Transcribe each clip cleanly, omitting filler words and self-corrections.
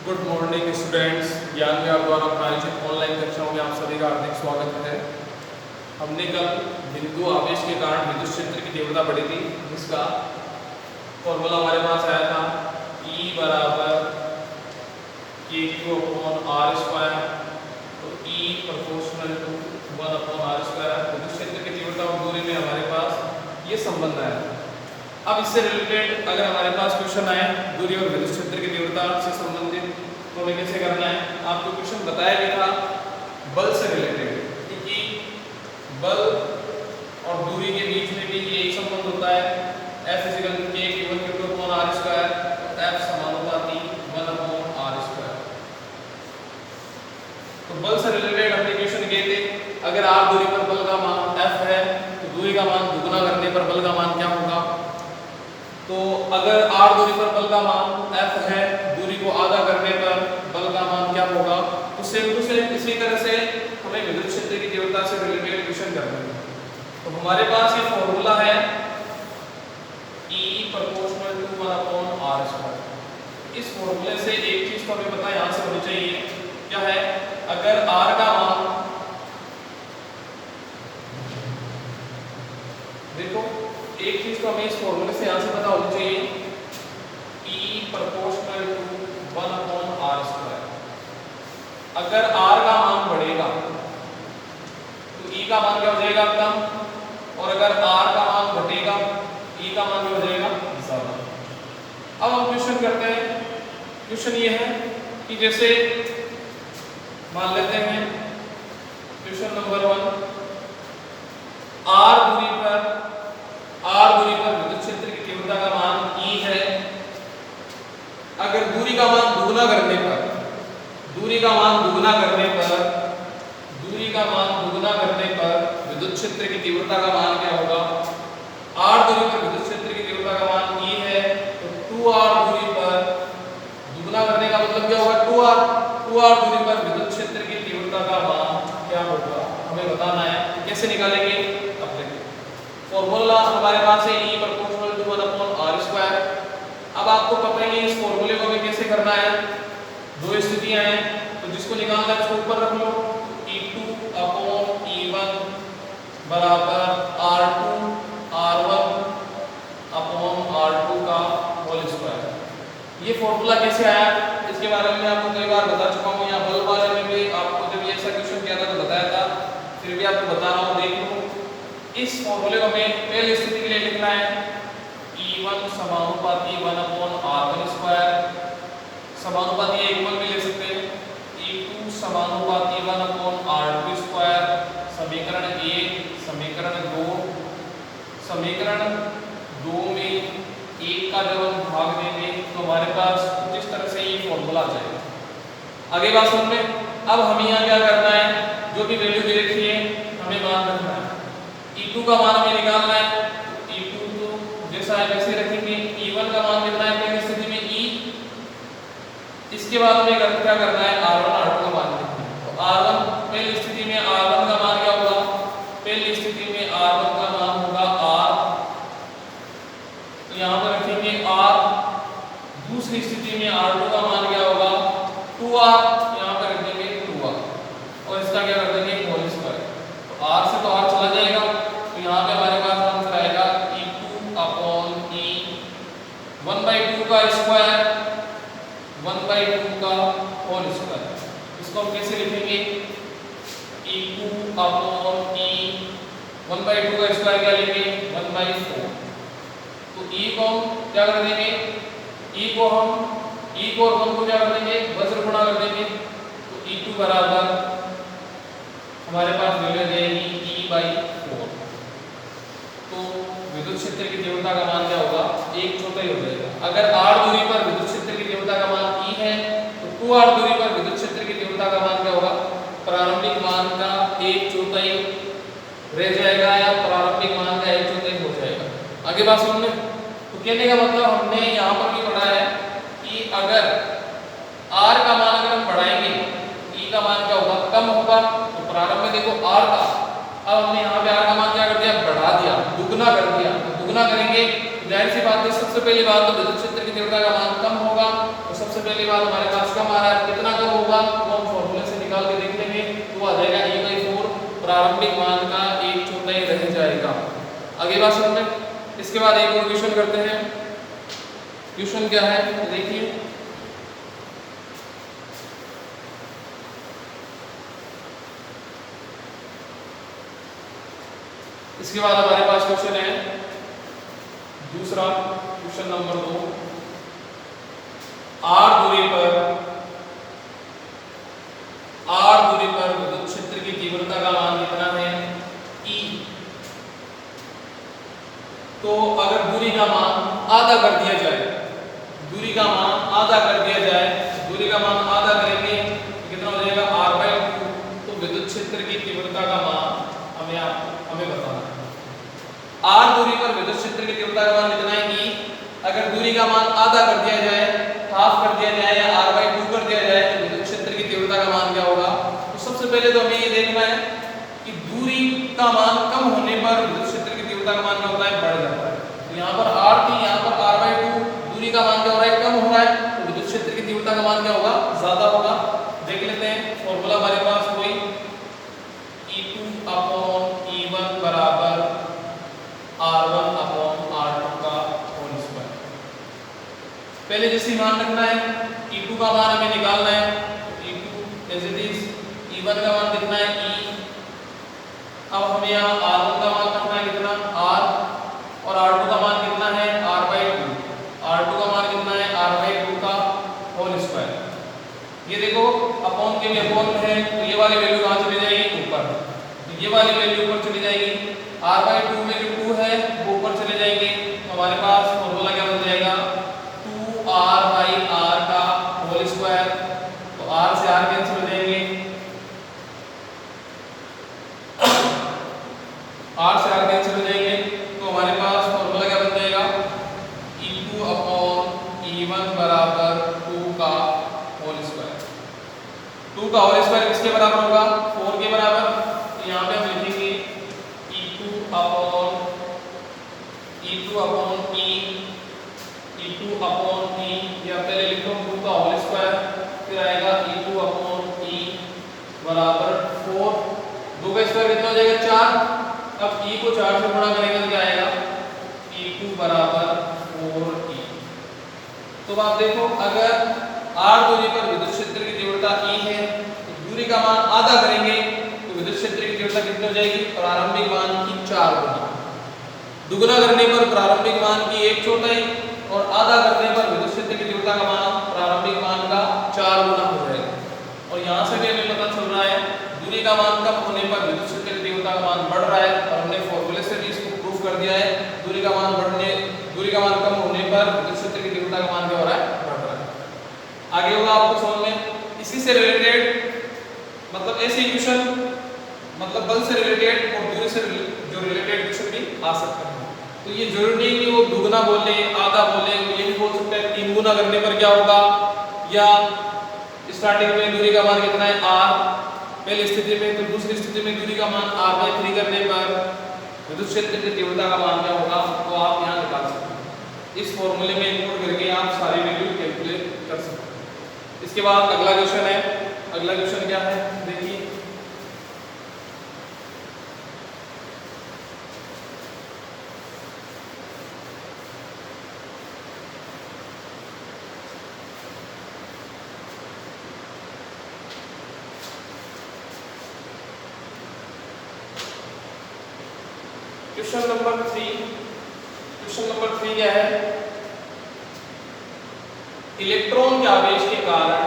Good morning students, ज्ञान विहार द्वारा प्रायोजित ऑनलाइन कक्षाओं में आप सभी का हार्दिक स्वागत है। हमने कल बिंदु आवेश के कारण विद्युत क्षेत्र की तीव्रता बढ़ी थी, जिसका फॉर्मूला हमारे पास आया था E बराबर KQ/R²। तो E प्रोपोर्शनल टू 1/R²। विद्युत क्षेत्र की तीव्रता और दूरी में हमारे पास ये संबंध आया था। अब इससे रिलेटेड अगर हमारे पास क्वेश्चन आए दूरी और विद्युत क्षेत्र की तीव्रता से संबंधित, तो हमें कैसे करना है। आपको क्वेश्चन बताया गया था बल से रिलेटेड, क्योंकि बल और दूरी के बीच में भी यही संबंध होता है। F = KQ/R²। F समानुपाती 1/R²। तो बल से रिलेटेड हमने क्वेश्चन किए थे। अगर R दूरी पर बल का मान F है तो दूरी का मान दुगुना करने पर बल का मान क्या होगा। तो अगर R दूरी पर बल का मान F है, दूरी को आधा करने पर बल का मान क्या होगा। तो सेम टू सेम इसी तरह से हमें विद्युत क्षेत्र की तीव्रता से रिलेटेड क्वेश्चन करना है। तो हमारे पास ये फॉर्मूला है E = 1/R²। इस फॉर्मूले से एक चीज तो हमें पता यहाँ से होनी चाहिए, क्या है। अगर R का मान, देखो एक चीज तो हमें इस फॉर्मूले से यहां से पता होनी चाहिए, E = 1/R²। अगर R का मान बढ़ेगा तो E का मान क्या हो जाएगा, कम। और अगर R का मान घटेगा E का मान क्या हो जाएगा, ज्यादा। अब हम क्वेश्चन करते हैं। क्वेश्चन ये है कि जैसे मान लेते हैं क्वेश्चन नंबर 1, R दूरी पर विद्युत क्षेत्र की तीव्रता का मान E है। अगर दूरी का मान दुगुना करने पर विद्युत क्षेत्र की तीव्रता का मान क्या होगा। R दूरी पर विद्युत क्षेत्र की तीव्रता का मान E है, तो 2R दूरी पर दुगुना करने का मतलब क्या होगा, 2R दूरी पर विद्युत क्षेत्र की तीव्रता का मान क्या होगा, हमें बताना है। कैसे निकालेंगे, अब देखिए। फॉर्मूला हमारे पास है E = 1/R²। अब आपको पता ही है इस फॉर्मूले को हमें कैसे करना है। दो स्थितियां हैं, तो जिसको निकालना है उसको ऊपर रख लो। E2/E1 बराबर R2/R1/R2 का होल स्क्वायर। ये फॉर्मूला कैसे आया, इसके बारे में आपको कई बार बता चुका हूँ। यहाँ बल वाले में भी आपको जब ये ऐसा क्वेश्चन किया था तो बताया था, फिर भी आपको बता रहा हूँ। देख लो, इस फॉर्मूले को हमें पहली स्थिति के लिए लिखना है। E1 समानुपाती 1/R1²। समानुपाती एक बल भी ले सकते हैं। E2 समानुपाती 1/R2²। समीकरण 1, समीकरण 2। समीकरण 2 में 1 का जब हम भाग देंगे तो हमारे पास कुछ इस तरह से ये फॉर्मूला आ जाएगा। आगे बात सुन में। अब हमें यहाँ क्या करना है, जो भी वैल्यू दे रखी है हमें मान रखना है। E2 का मान हमें निकालना है। E2 तो जैसा है वैसे रखेंगे। E1 का मान कितना है पहली स्थिति में E। इसके बाद हमें क्या करना है, R1 R2 का मान लिखना है। तो R1 पहली स्थिति में R1 का मान क्या होगा, पहली स्थिति में R1 का मान होगा R। तो यहाँ पर रखेंगे R। दूसरी स्थिति में R2 का मान क्या होगा, 2R। यहाँ पर रख देंगे 2R और इसका क्या कर देंगे, होल स्क्वायर। तो R से तो R चला जाएगा, तो यहाँ पे हमारे पास आंसर आएगा E2/E 1/2 का स्क्वायर, 1/2 का होल स्क्वायर। इसको हम कैसे लिखेंगे, E2/E 1/2 का स्क्वायर क्या लेंगे, 1/4। तो E को हम क्या कर देंगे, E को और 1 को क्या कर देंगे, वज्र गुणा कर देंगे। तो E2 बराबर हमारे पास वैल्यू आ जाएगी E/4। तो विद्युत क्षेत्र की तीव्रता का मान क्या होगा, 1/4 हो जाएगा। अगर R दूरी पर विद्युत क्षेत्र की तीव्रता का मान E है, तो 2R दूरी पर विद्युत क्षेत्र की तीव्रता का मान क्या होगा, प्रारंभिक मान का 1/4 रह जाएगा या प्रारंभिक मान का 1/4 हो जाएगा। आगे बात सुनने। तो कहने का मतलब हमने यहाँ पर भी पढ़ा है कि अगर R का मान अगर हम बढ़ाएंगे E का मान क्या होगा, कम होगा। तो प्रारंभ में देखो R था, अब हमने यहाँ पे R का मान क्या कर दिया, बढ़ा दिया, दुगना कर दिया। दुगना करेंगे जाहिर सी बात है, सबसे पहली बात तो विद्युत क्षेत्र की तीव्रता का मान कम होगा। तो सबसे पहली बात हमारे पास कम आ रहा है, कितना कम होगा तो हम फॉर्मूले से निकाल के देख लेंगे, तो आ जाएगा e/4 प्रारंभिक मान का 1/4 रह जाएगा। आगे बात समझ में। इसके बाद एक और क्वेश्चन करते हैं। क्वेश्चन क्या है देखिए, इसके बाद हमारे पास क्वेश्चन है दूसरा, क्वेश्चन नंबर 2, r दूरी पर विद्युत क्षेत्र की तीव्रता का मान कितना है E। तो अगर दूरी का मान आधा कर दिया जाए, दूरी का मान आधा करेंगे कितना हो जाएगा r/2। तो विद्युत क्षेत्र की तीव्रता का मान हमें बताना है। r दूरी पर विद्युत क्षेत्र की तीव्रता का मान कितना है E। अगर दूरी का मान आधा कर दिया जाए, हाफ कर दिया जाए या r/2 कर दिया जाए तो विद्युत क्षेत्र की तीव्रता का मान क्या होगा। तो सबसे पहले तो हमें ये देखना है कि दूरी का मान कम होने पर विद्युत क्षेत्र की तीव्रता का मान क्या होता है, बढ़ जाता है। तो यहाँ पर r थी, यहाँ पर r/2, दूरी का मान क्या हो रहा है, कम हो रहा है, तो विद्युत क्षेत्र की तीव्रता का मान क्या होगा, ज्यादा होगा। देख लेते हैं फॉर्मूला हमारे पास कोई E2/E1 बराबर R1/R2 का होल स्क्वायर। पहले जैसे मान रखना है, E2 का मान हमें निकालना है, E2 as it is, E1 का मान कितना है E। अब हमें यहाँ R1 का मान रखना है कितना R, और R2 का मान कितना है R/2। R2 का मान कितना है R/2 का होल स्क्वायर। ये देखो अपॉन के भी अपॉन है, तो ये वाली वैल्यू कहाँ चली जाएगी, ऊपर। तो ये वाली वैल्यू ऊपर चली जाएगी, R/2 में जो 2 है वो ऊपर चले जाएंगे। तो हमारे पास फॉर्मूला क्या बन जाएगा, 2r/r का होल स्क्वायर। तो r से r कैंसिल हो जाएंगे, r से r कैंसिल हो जाएंगे। तो हमारे पास फॉर्मूला क्या बन जाएगा, E2/E1 बराबर 2 का होल स्क्वायर। 2 का होल स्क्वायर किसके बराबर होगा, 4 के बराबर। तो यहाँ पे हम लिखेंगे E2/E, या पहले लिखो 2 का होल स्क्वायर, फिर आएगा E2/E बराबर 4। 2 का स्क्वायर कितना हो जाएगा 4। अब E को 4 से गुणा करेंगे तो क्या आएगा, E2 बराबर 4E। तो आप देखो अगर r दूरी पर विद्युत क्षेत्र की तीव्रता E है, तो दूरी का मान आधा करेंगे तो विद्युत क्षेत्र की तीव्रता कितनी हो जाएगी, प्रारंभिक मान की 4 गुना। दुगुना करने पर प्रारंभिक मान की 1/4 और आधा करने पर विद्युत क्षेत्र की तीव्रता का मान प्रारंभिक मान का 4 गुना हो जाएगा। और यहाँ से भी हमें पता चल रहा है दूरी का मान कम होने पर विद्युत क्षेत्र की तीव्रता का मान बढ़ रहा है, और हमने फॉर्मूले से भी इसको प्रूव कर दिया है। दूरी का मान कम होने पर विद्युत क्षेत्र की तीव्रता का मान क्या हो रहा है, बढ़ रहा है। आगे होगा आपको समझ में। इसी से रिलेटेड मतलब ऐसे इक्वेशन, मतलब बल से रिलेटेड और दूरी से जो रिलेटेड क्वेश्चन भी आ सकते हैं। तो ये जरूरी नहीं कि वो दुगना बोले आधा बोले, ये भी बोल सकते हैं 3 गुना करने पर क्या होगा, या स्टार्टिंग में दूरी का मान कितना है r पहली स्थिति में, तो दूसरी स्थिति में दूरी का मान r/3 करने पर विद्युत क्षेत्र की तीव्रता का मान क्या होगा, तो आप यहाँ निकाल सकते हैं। इस फॉर्मूले में इंक्लूड करके आप सारी वैल्यू कैलकुलेट कर सकते हैं। इसके बाद अगला क्वेश्चन है। अगला क्वेश्चन क्या है देखिए, क्वेश्चन नंबर 3 क्या है, इलेक्ट्रॉन के आवेश के कारण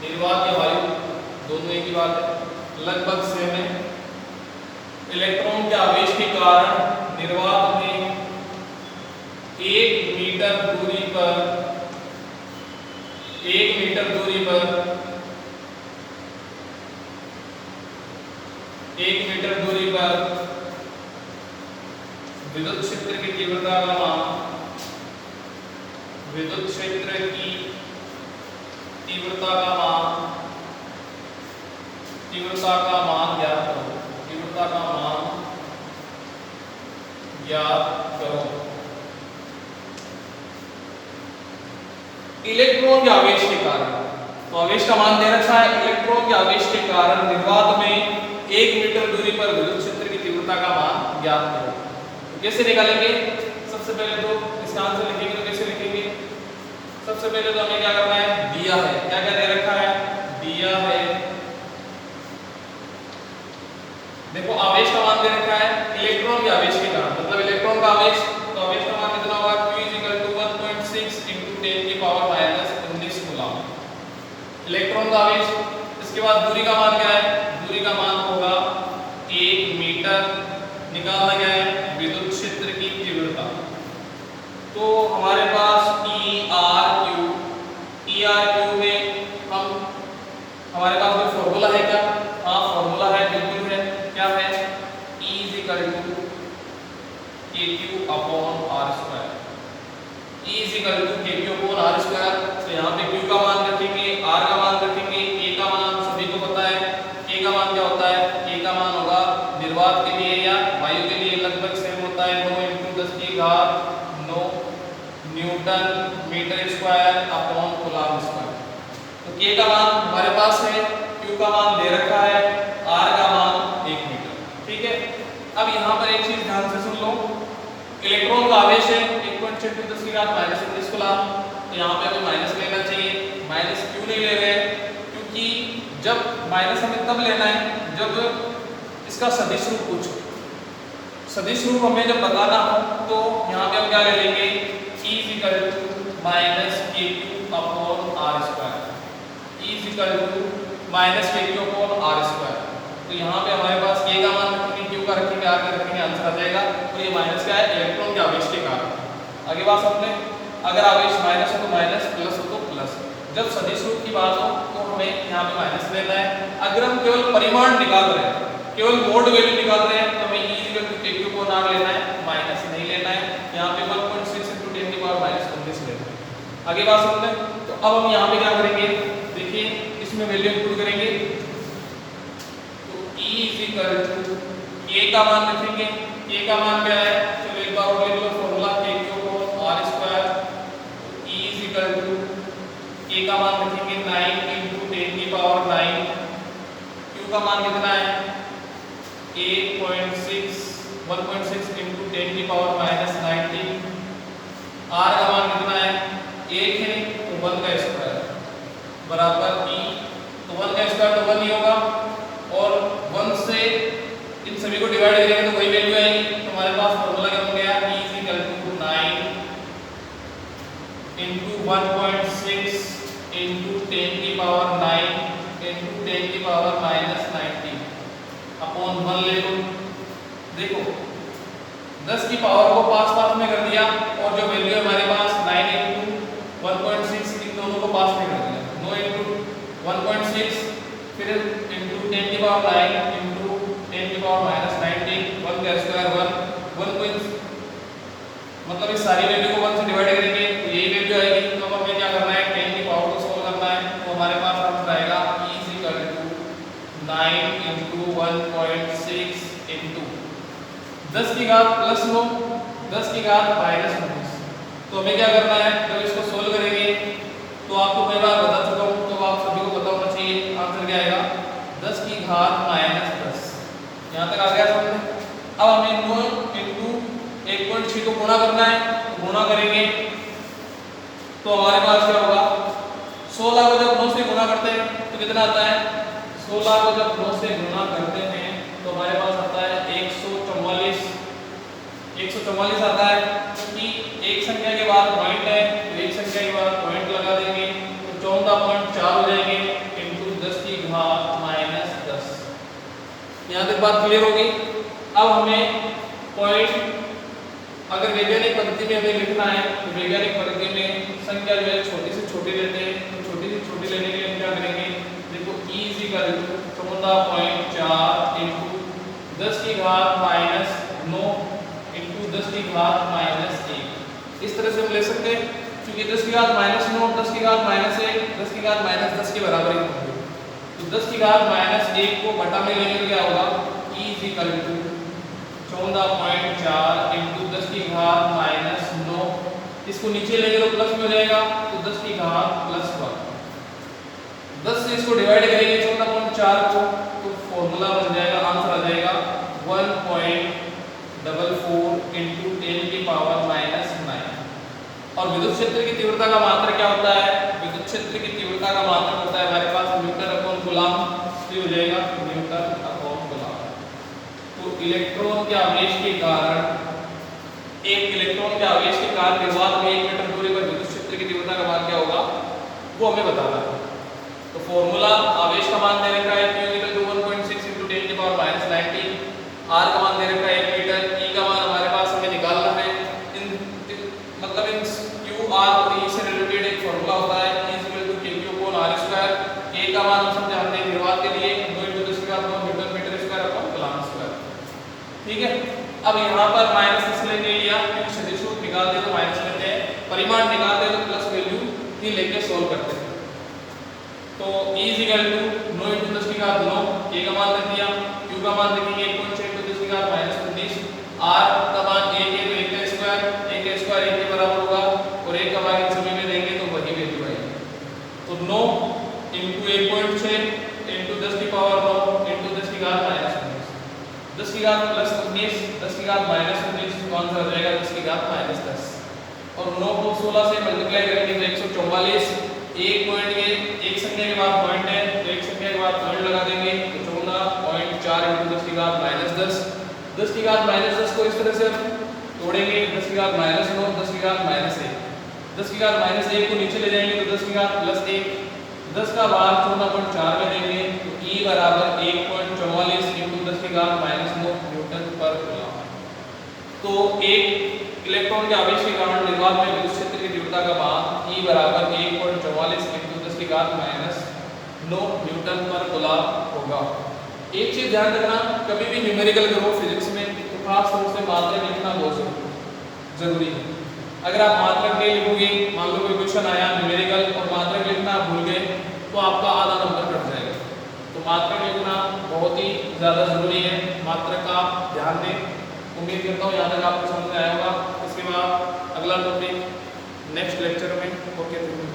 निर्वात या वायु दोनों एक ही बात है, लगभग सेम है। इलेक्ट्रॉन के आवेश के कारण निर्वात में 1 मीटर दूरी पर विद्युत क्षेत्र की तीव्रता का मान विद्युत क्षेत्र की तीव्रता का मान ज्ञात करो। तीव्रता का मान ज्ञात करो। इलेक्ट्रॉन के आवेश के कारण, तो आवेश का मान दे रखा है, इलेक्ट्रॉन के आवेश के कारण निर्वात में 1 मीटर दूरी पर विद्युत क्षेत्र की तीव्रता का मान ज्ञात करो। तो कैसे निकालेंगे? सबसे पहले तो इसका आंसर लिखेंगे तो कैसे लिखेंगे? सबसे पहले तो हमें क्या करना है, दिया है, क्या क्या दे रखा है, दिया है, देखो आवेश का मान दे रखा है इलेक्ट्रॉन के आवेश के कारण, मतलब इलेक्ट्रॉन का आवेश, तो आवेश का मान कितना होगा, Q = 1.6 × 10⁻⁻19 कूलम इलेक्ट्रॉन का आवेश। इसके बाद दूरी का मान क्या है, दूरी का मान होगा 1 मीटर। निकालना क्या है, विद्युत क्षेत्र की तीव्रता। तो हमारे पास ERQ में हमारे पास कोई फॉर्मूला है क्या? हाँ फॉर्मूला है, बिल्कुल है। क्या है? E = KQ/R²। E = KQ/R²। तो यहाँ पे Q का मान रखेंगे, R का मान रखेंगे, K का मान सभी को पता है। K का मान क्या होता है? K का मान होगा निर्वात के लिए या वायु के लिए लगभग सेम होता है 9 × 10⁹ newton metre square upon coulomb square. तो K का मान हमारे पास है, Q का मान दे रखा है, R का मान 1 मीटर। ठीक है, अब यहाँ पर एक चीज ध्यान से सुन लो, इलेक्ट्रॉन का आवेश है 1.6 × 10⁻⁻19 कूलम। तो यहाँ पे हमें माइनस लेना चाहिए, माइनस क्यों नहीं ले रहे हैं? क्योंकि जब माइनस हमें तब लेना है जब इसका सदिश रूप पूछो। सदिश रूप हमें जब बताना हो तो यहाँ पे हम क्या ले लेंगे, E = -KQ/R²। तो यहाँ पे हमारे पास K का मान रखेंगे, Q का रखेंगे, R का रखेंगे, आंसर आ जाएगा। तो ये माइनस क्या है, इलेक्ट्रॉन के आवेश के कारण। आगे बात समझे, अगर आवेश माइनस हो तो माइनस, प्लस हो तो प्लस। जब सदिश रूप की बात हो तो हमें यहाँ पे माइनस लेना है। अगर हम केवल परिमाण निकाल रहे हैं, केवल मोड वैल्यू निकाल रहे हैं, तो हमें E = KQ/R लेना है, माइनस नहीं लेना है। यहाँ पे 1.6 × 10⁻⁻19 लेना है। आगे बात समझे, तो अब हम यहाँ पे क्या करेंगे, देखिए इसमें वैल्यू इंक्लूड करेंगे। तो E = K का मान रखेंगे, K का मान क्या है, चलो एक बार और लिख लो फॉर्मूला KQ/R²। E = K का मान रखेंगे 9 × 10⁹ Q का मान कितना है 1.6 × 10⁻⁻19। R का मान कितना है 1 है, तो 1 का स्क्वायर बराबर E। तो 1 का स्क्वायर तो 1 ही होगा, और 1 से इन सभी को डिवाइड करेंगे तो वही वैल्यू आएगी। तो हमारे पास फॉर्मूला क्या बन गया, E = 9 × 1.6 × 10⁻⁻19 अपॉन 1 ले लो। देखो 10 की पावर को पास में कर दिया, और जो वैल्यू है हमारे पास 9 × 1.6, इन दोनों को पास में कर दिया। 9 × 1.6 फिर × 10⁻9 × 10⁻⁻19, 1 का स्क्वायर 1 मतलब इस सारी वैल्यू को 1 से डिवाइड करेंगे तो यही वैल्यू आएगी। तो अब हमें क्या करना है, 10 की पावर को सोल्व करना है। तो हमारे पास आंसर आएगा E = 9 × 1.6 × 10 की घात प्लस 9, 10 की घात -19। तो हमें क्या करना है, जब इसको सोल्व करेंगे तो आपको कई बार बता चुका हूँ, तो आप सभी को पता होना चाहिए। आंसर क्या आएगा, 10 की घात -10। यहाँ तक आ गया समझ। अब हमें 9 × 1.6 को गुणा करना है, तो गुणा करेंगे तो हमारे पास क्या होगा, 16 को जब 9 से गुणा करते हैं तो कितना आता है, 16 को जब 9 से गुणा करते हैं तो हमारे पास आता है 144 आता है। क्योंकि एक संख्या के बाद पॉइंट है, तो एक संख्या के बाद पॉइंट लगा देंगे तो 14.4 हो जाएंगे इंटू 10 की घात -10। यहाँ तक बात क्लियर होगी। अब हमें पॉइंट अगर वैज्ञानिक पद्धति में हमें लिखना है तो वैज्ञानिक पद्धति में संख्या जो है छोटी से छोटी लेते हैं। तो छोटी से छोटी लेने के लिए हम क्या करेंगे, देखो E = 14.4 इंटू 10 की घात -9 इंटू 10 की घात -1, इस तरह से हम ले सकते हैं। क्योंकि 10 की घात -9, 10 की घात -1, 10 की घात -10 के बराबर ही होंगे। तो 10 की घात -1 को बटा में लेंगे तो क्या होगा, e = 14.4 इंटू 10 की घात -9, इसको नीचे लेंगे तो प्लस में हो जाएगा, तो 10 की घात +1। 10 से इसको डिवाइड करेंगे 14.4 को, तो फॉर्मूला बन जाएगा, आंसर आ जाएगा 1.44 इंटू 10⁻⁹। और विद्युत क्षेत्र की तीव्रता का मात्रक क्या होता है, विद्युत क्षेत्र की तीव्रता का मात्रक होता है हमारे पास न्यूटन/कूलम्ब, ये हो जाएगा न्यूटन/कूलम्ब। तो इलेक्ट्रॉन के आवेश के कारण, एक इलेक्ट्रॉन के आवेश के कारण निर्वात में 1 मीटर दूरी पर विद्युत क्षेत्र की तीव्रता का मान क्या होगा, वो हमें बताना है। तो फॉर्मूला, आवेश का मान दे रखा है Q = 1.6 × 10⁻⁹, R का मान दे रखा है 1 मीटर, E का मान हमारे पास हमें निकालना है। मतलब इन Q R और E से रिलेटेड एक फॉर्मूला होता है E = KQ/R²। K का मान हम जानते हैं निर्वात के लिए 2 × 10⁻9 Nm²/Coulomb²। ठीक है, अब यहाँ पर माइनस इसलिए नहीं लिया क्योंकि सदिश रूप निकालते तो माइनस लेते हैं, परिमाण निकालते तो प्लस वैल्यू ही लेके सोल्व करते हैं। तो E = 9 × 10⁻9, K का मान रख दिया, Q का मान रखेंगे 1.6 × 10⁻⁻19, R का मान 1 है तो 1 का स्क्वायर, 1 का स्क्वायर 1 के बराबर होगा, और 1 का मान इन सभी में देंगे तो वही वैल्यू आएगी। तो 9 × 1.6 × 10⁻9 × 10⁻⁻19, 10 की घात +19, 10 की घात -19, तो आंसर आ जाएगा 10 की घात -10। और 9 को 16 से मल्टीप्लाई करेंगे तो 144, एक पॉइंट के एक संख्या के बाद पॉइंट है तो एक संख्या के बाद पॉइंट लगा देंगे, तो 14.4 × 10 की घात -10, 10 की घात -10 को इस तरह से तोड़ेंगे, 10 की घात -9, 10 की घात -1, 10 की घात -1 को नीचे ले जाएंगे तो 10 की घात +1, 10 का भाग 14.4 में देंगे तो E = 1.44 × 10 की घात -9 Nm/Coulomb। तो एक इलेक्ट्रॉन के आवेश के कारण निर्वात में विद्युत क्षेत्र की तीव्रता का मान E = 1.44 × 10 की घात -9 Nm/Coulomb होगा। एक चीज ध्यान रखना, कभी भी न्यूमेरिकल करो फिजिक्स में तो खास तौर से मात्रक लिखना बहुत जरूरी है। अगर आप मात्रक नहीं लिखोगे, मान लो कोई क्वेश्चन आया न्यूमेरिकल और मात्रक लिखना भूल गए तो आपका आधा नंबर कट जाएगा। तो मात्रक लिखना बहुत ही ज़्यादा ज़रूरी है, मात्रक का ध्यान दें। उम्मीद करता हूँ यहाँ तक आपको समझ में आया होगा। इसके बाद अगला टॉपिक नेक्स्ट लेक्चर में। Okay, thank you.